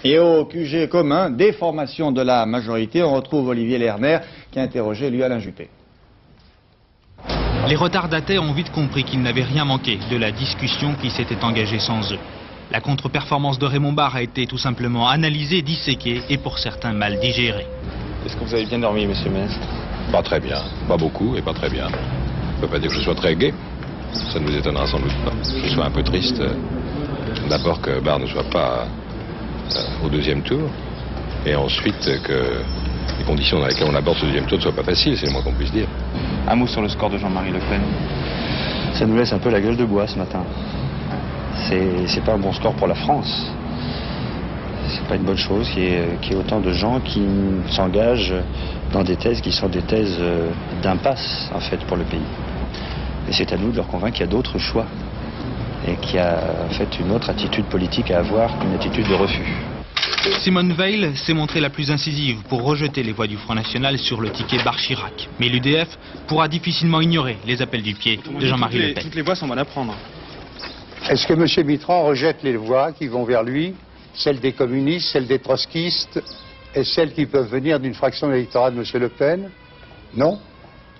Et au QG commun des formations de la majorité, on retrouve Olivier Lerner qui a interrogé lui Alain Juppé. Les retardataires ont vite compris qu'ils n'avaient rien manqué de la discussion qui s'était engagée sans eux. La contre-performance de Raymond Barre a été tout simplement analysée, disséquée et pour certains mal digérée. Est-ce que vous avez bien dormi, monsieur le ministre? Pas très bien, pas beaucoup et pas très bien. Je ne peux pas dire que je sois très gai, ça ne vous étonnera sans doute pas. Je sois un peu triste, d'abord que Barre ne soit pas au deuxième tour, et ensuite que les conditions dans lesquelles on aborde ce deuxième tour ne soient pas faciles, c'est le moins qu'on puisse dire. Un mot sur le score de Jean-Marie Le Pen. Ça nous laisse un peu la gueule de bois ce matin. C'est pas un bon score pour la France. C'est pas une bonne chose qu'il y ait autant de gens qui s'engagent dans des thèses qui sont des thèses d'impasse en fait pour le pays. Et c'est à nous de leur convaincre qu'il y a d'autres choix et qu'il y a en fait une autre attitude politique à avoir qu'une attitude de refus. Simone Veil s'est montrée la plus incisive pour rejeter les voix du Front National sur le ticket Barre-Chirac. Mais l'UDF pourra difficilement ignorer les appels du pied de Jean-Marie Le Pen. Toutes les voix sont bonnes à prendre. Est-ce que M. Mitterrand rejette les voix qui vont vers lui, celles des communistes, celles des trotskistes et celles qui peuvent venir d'une fraction électorale de M. Le Pen? Non?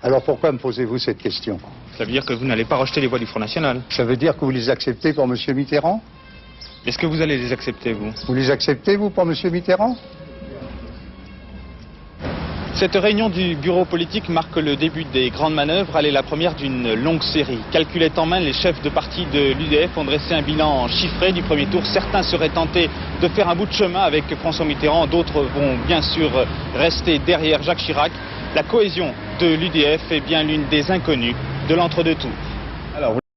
Alors pourquoi me posez-vous cette question? Ça veut dire que vous n'allez pas rejeter les voix du Front National. Ça veut dire que vous les acceptez pour M. Mitterrand? Est-ce que vous allez les accepter, vous? Vous les acceptez, vous, pour M. Mitterrand? Cette réunion du bureau politique marque le début des grandes manœuvres. Elle est la première d'une longue série. Calculette en main, les chefs de parti de l'UDF ont dressé un bilan chiffré du premier tour. Certains seraient tentés de faire un bout de chemin avec François Mitterrand. D'autres vont bien sûr rester derrière Jacques Chirac. La cohésion de l'UDF est bien l'une des inconnues de l'entre-deux-tours.